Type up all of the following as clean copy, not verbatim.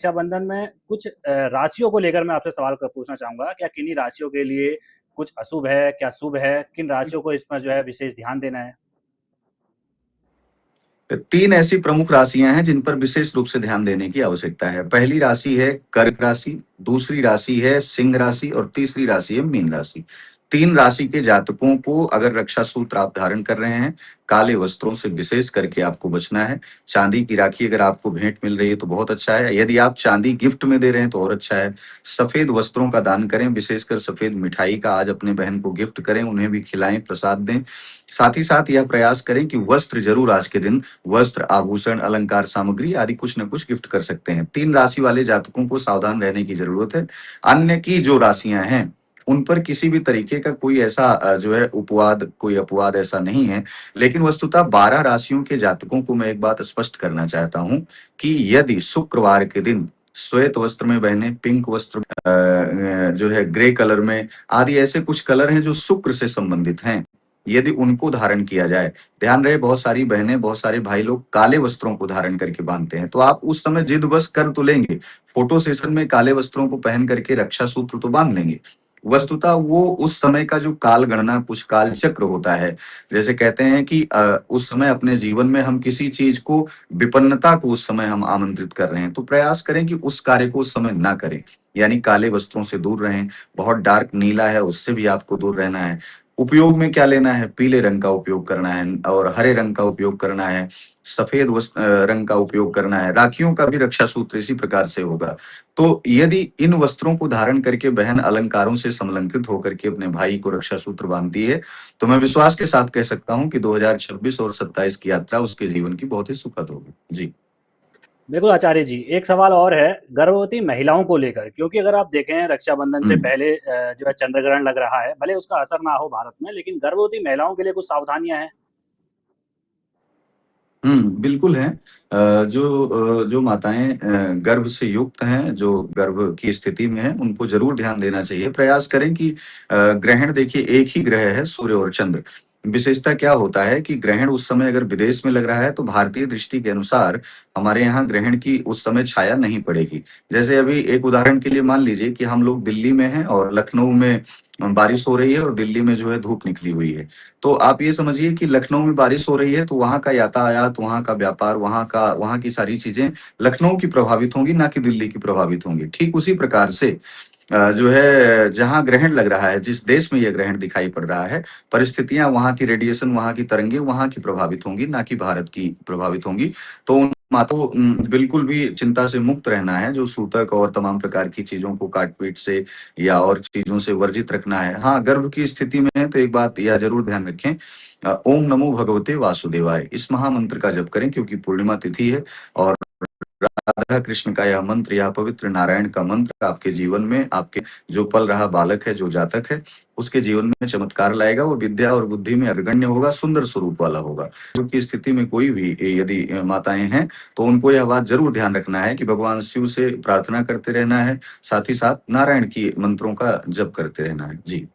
रक्षाबंधन में कुछ राशियों को लेकर मैं आपसे सवाल पूछना चाहूंगा। क्या किन्हीं राशियों के लिए कुछ अशुभ है, क्या शुभ है? किन राशियों को इसमें जो है विशेष ध्यान देना है? तीन ऐसी प्रमुख राशियां हैं जिन पर विशेष रूप से ध्यान देने की आवश्यकता है। पहली राशि है कर्क राशि, दूसरी राशि है सिंह राशि और तीसरी राशि है मीन राशि। तीन राशि के जातकों को अगर रक्षा सूत्र आप धारण कर रहे हैं, काले वस्त्रों से विशेष करके आपको बचना है। चांदी की राखी अगर आपको भेंट मिल रही है तो बहुत अच्छा है, यदि आप चांदी गिफ्ट में दे रहे हैं तो और अच्छा है। सफेद वस्त्रों का दान करें, विशेषकर सफेद मिठाई का आज अपने बहन को गिफ्ट करें, उन्हें भी खिलाएं, प्रसाद दें। साथ ही साथ यह प्रयास करें कि वस्त्र जरूर आज के दिन वस्त्र, आभूषण, अलंकार सामग्री आदि कुछ न कुछ गिफ्ट कर सकते हैं। तीन राशि वाले जातकों को सावधान रहने की जरूरत है। अन्य की जो राशियां हैं उन पर किसी भी तरीके का कोई ऐसा जो है उपवाद, कोई अपवाद ऐसा नहीं है। लेकिन वस्तुतः 12 राशियों के जातकों को मैं एक बात स्पष्ट करना चाहता हूं कि यदि शुक्रवार के दिन श्वेत वस्त्र में बहने, पिंक वस्त्र जो है ग्रे कलर में आदि ऐसे कुछ कलर हैं जो शुक्र से संबंधित हैं, यदि उनको धारण किया जाए। ध्यान रहे, बहुत सारी बहनें, बहुत सारे भाई लोग काले वस्त्रों को धारण करके बांधते हैं, तो आप उस समय जिद बस कर तो लेंगे, फोटो सेशन में काले वस्त्रों को पहन करके रक्षा सूत्र तो बांध लेंगे। वस्तुतः वो उस समय का जो काल गणना, कुछ काल चक्र होता है, जैसे कहते हैं कि उस समय अपने जीवन में हम किसी चीज को, विपन्नता को उस समय हम आमंत्रित कर रहे हैं, तो प्रयास करें कि उस कार्य को उस समय ना करें। यानी काले वस्त्रों से दूर रहें। बहुत डार्क नीला है उससे भी आपको दूर रहना है। उपयोग में क्या लेना है? पीले रंग का उपयोग करना है और हरे रंग का उपयोग करना है। सफेद रंग का उपयोग करना है। राखियों का भी रक्षा सूत्र इसी प्रकार से होगा। तो यदि इन वस्त्रों को धारण करके बहन अलंकारों से संलग्नित होकर के अपने भाई को रक्षा सूत्र बांधती है, तो मैं विश्वास के साथ कह सकता हूं कि 2026 और 27 की यात्रा उसके जीवन की बहुत ही सुखद होगी। जी। बिल्कुल आचार्य जी, एक सवाल और है गर्भवती महिलाओं को लेकर, क्योंकि अगर आप देखें रक्षाबंधन से हम्म। पहले जो है चंद्र ग्रहण लग रहा है, भले उसका असर ना हो भारत में, लेकिन गर्भवती महिलाओं के लिए कुछ सावधानियां हैं। बिल्कुल है। जो माताएं गर्भ से युक्त हैं, जो गर्भ की स्थिति में हैं, उनको जरूर ध्यान देना चाहिए। प्रयास करें कि ग्रहण, देखिए एक ही ग्रह है सूर्य और चंद्र। विशेषता क्या होता है कि ग्रहण उस समय अगर विदेश में लग रहा है तो भारतीय दृष्टि के अनुसार हमारे यहाँ ग्रहण की उस समय छाया नहीं पड़ेगी। जैसे अभी एक उदाहरण के लिए मान लीजिए कि हम लोग दिल्ली में हैं और लखनऊ में बारिश हो रही है और दिल्ली में जो है धूप निकली हुई है। तो आप ये समझिए कि लखनऊ में बारिश हो रही है तो वहाँ का यातायात, वहाँ का व्यापार, वहाँ की सारी चीजें लखनऊ की प्रभावित होंगी, ना कि दिल्ली की प्रभावित होंगी। ठीक उसी प्रकार से जो है जहाँ ग्रहण लग रहा है, जिस देश में यह ग्रहण दिखाई पड़ रहा है, परिस्थितियां, वहाँ की रेडिएशन, वहाँ की तरंगे वहाँ की प्रभावित होंगी, ना कि भारत की प्रभावित होंगी। तो उन मातो बिल्कुल भी चिंता से मुक्त रहना है, जो सूतक और तमाम प्रकार की चीजों को काट पीट से या और चीजों से वर्जित रखना है। हाँ, गर्भ की स्थिति में है तो एक बात यह जरूर ध्यान रखें, ओम नमो भगवते वासुदेवाय इस महामंत्र का जप करें, क्योंकि पूर्णिमा तिथि है और राधा कृष्ण का यह मंत्र, यह पवित्र नारायण का मंत्र आपके जीवन में, आपके जो पल रहा बालक है, जो जातक है, उसके जीवन में चमत्कार लाएगा। वो विद्या और बुद्धि में अग्रगण्य होगा, सुंदर स्वरूप वाला होगा। क्योंकि स्थिति में कोई भी यदि माताएं हैं तो उनको यह बात जरूर ध्यान रखना है कि भगवान शिव से प्रार्थना करते रहना है, साथ ही साथ नारायण की मंत्रों का जप करते रहना है। जी।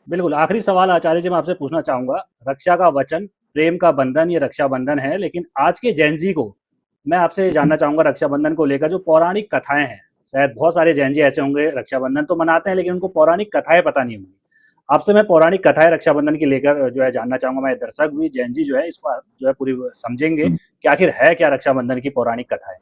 बिल्कुल, आखिरी सवाल आचार्य जी मैं आपसे पूछना चाहूँगा, रक्षा का वचन, प्रेम का बंधन, ये रक्षाबंधन है, लेकिन आज के जेन ज़ी को मैं आपसे जानना चाहूँगा रक्षाबंधन को लेकर जो पौराणिक कथाएँ हैं, शायद बहुत सारे जेन ज़ी ऐसे होंगे रक्षाबंधन तो मनाते हैं लेकिन उनको पौराणिक कथाएँ पता नहीं होंगी। आपसे मैं पौराणिक कथाएँ रक्षाबंधन की लेकर जो है जानना चाहूँगा, मेरे दर्शक भी जेन ज़ी जो है इसको जो है पूरी समझेंगे कि आखिर है क्या रक्षाबंधन की पौराणिक कथाएँ?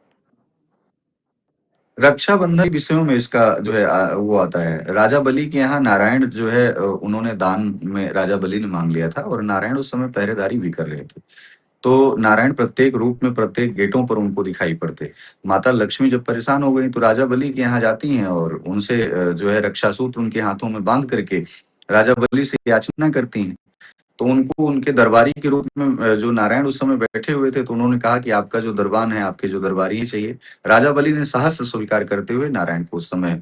रक्षाबंधन के विषयों में इसका जो है वो आता है, राजा बलि के यहाँ नारायण जो है उन्होंने दान में राजा बलि ने मांग लिया था और नारायण उस समय पहरेदारी भी कर रहे थे। तो नारायण प्रत्येक रूप में प्रत्येक गेटों पर उनको दिखाई पड़ते। माता लक्ष्मी जब परेशान हो गई तो राजा बलि के यहाँ जाती हैं और उनसे जो है रक्षा सूत्र उनके हाथों में बांध करके राजा बलि से याचना करती हैं। तो उनको उनके दरबारी के रूप में जो नारायण उस समय बैठे हुए थे, तो उन्होंने कहा कि आपका जो दरबान है, आपके जो दरबारी ही चाहिए। राजा बलि ने साहस स्वीकार करते हुए नारायण को उस समय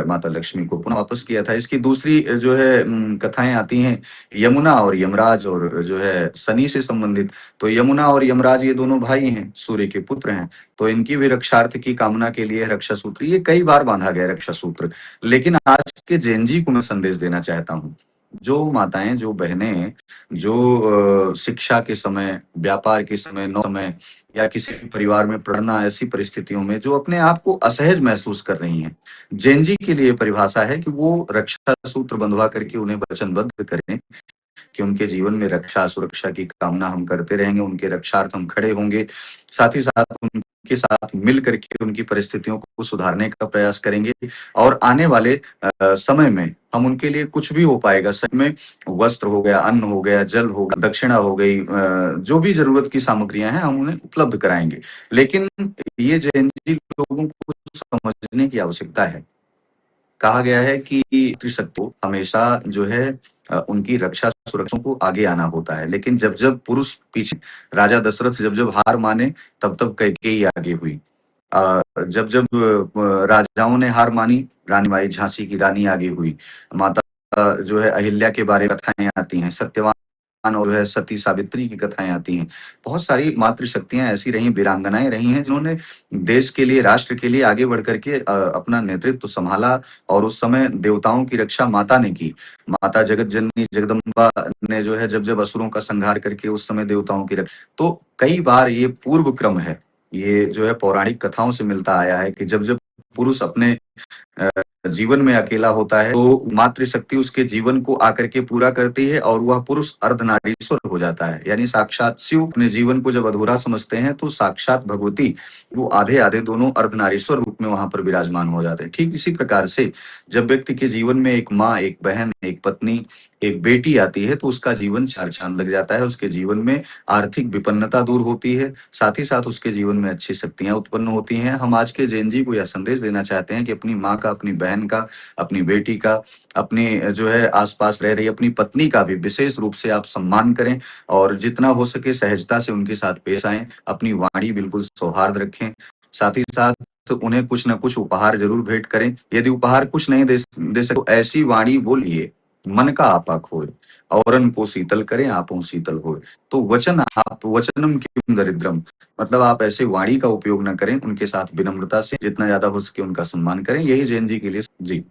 माता लक्ष्मी को पुनः वापस किया था। इसकी दूसरी जो है कथाएं आती हैं यमुना और यमराज और जो है शनि से संबंधित। तो यमुना और यमराज ये दोनों भाई हैं, सूर्य के पुत्र हैं। तो इनकी भी रक्षार्थ की कामना के लिए रक्षा सूत्र, ये कई बार बांधा गया रक्षा सूत्र। लेकिन आज के जैन जी को मैं संदेश देना चाहता हूँ जो माताएं, जो बहनें, जो शिक्षा के समय, व्यापार के समय, समय या किसी भी परिवार में पढ़ना, ऐसी परिस्थितियों में जो अपने आप को असहज महसूस कर रही हैं, जेनजी के लिए परिभाषा है कि वो रक्षा सूत्र बंधवा करके उन्हें वचनबद्ध करें कि उनके जीवन में रक्षा सुरक्षा की कामना हम करते रहेंगे, उनके रक्षार्थ हम खड़े होंगे, साथ ही साथ उनके साथ मिल करके उनकी परिस्थितियों को सुधारने का प्रयास करेंगे और आने वाले समय में हम उनके लिए कुछ भी हो पाएगा, सच में वस्त्र हो गया, अन्न हो गया, जल हो गया, दक्षिणा हो गई, जो भी जरूरत की सामग्रियां हैं हम उन्हें उपलब्ध कराएंगे। लेकिन ये जेनजी लोगों को समझने की आवश्यकता है। कहा गया है कि शक्ति को हमेशा जो है उनकी रक्षा सुरक्षा को आगे आना होता है, लेकिन जब जब पुरुष पीछे, राजा दशरथ जब जब हार माने तब तब कैकेयी आगे हुई। जब जब राजाओं ने हार मानी, रानी बाई झांसी की रानी आगे हुई, माता जो है अहिल्या के बारे में कथाएं आती हैं, सत्यवान और जो है सती सावित्री की कथाएं आती हैं। बहुत सारी मातृशक्तियां ऐसी रही, वीरांगनाएं रही हैं जिन्होंने देश के लिए, राष्ट्र के लिए आगे बढ़ करके अपना नेतृत्व संभाला और उस समय देवताओं की रक्षा माता ने की। माता जगत जननी जगदम्बा ने जो है जब जब असुरों का संहार करके उस समय देवताओं की रक्षा, तो कई बार ये पूर्व क्रम है, ये जो है पौराणिक कथाओं से मिलता आया है कि जब जब पुरुष अपने अ, जीवन में अकेला होता है तो मातृशक्ति उसके जीवन को आकर के पूरा करती है और वह पुरुष अर्धनारीश्वर हो जाता है। यानी साक्षात शिव अपने जीवन को जब अधूरा समझते हैं तो साक्षात भगवती वो आधे आधे दोनों अर्धनारीश्वर रूप में वहां पर विराजमान हो जाते हैं। ठीक इसी प्रकार से जब व्यक्ति के जीवन में एक माँ, एक बहन, एक पत्नी, एक बेटी आती है तो उसका जीवन चार चांद लग जाता है। उसके जीवन में आर्थिक विपन्नता दूर होती है, साथ ही साथ उसके जीवन में अच्छी शक्तियां उत्पन्न होती हैं। हम आज के जेनजी को यह संदेश देना चाहते हैं कि अपनी माँ का, अपनी बहन का, अपनी बेटी का, अपने जो है आसपास रह रही अपनी पत्नी का भी विशेष रूप से आप सम्मान करें और जितना हो सके सहजता से उनके साथ पेश आएं। अपनी वाणी बिल्कुल सौहार्द रखें, साथ ही साथ तो उन्हें कुछ न कुछ उपहार जरूर भेंट करें। यदि उपहार कुछ नहीं दे सके तो ऐसी वाणी बोलिए मन का आपा खोए, औरन को शीतल करें आपो शीतल होए। तो वचन, आप वचनम किम दरिद्रम, मतलब आप ऐसे वाणी का उपयोग न करें, उनके साथ विनम्रता से जितना ज्यादा हो सके उनका सम्मान करें। यही जैन जी के लिए जी।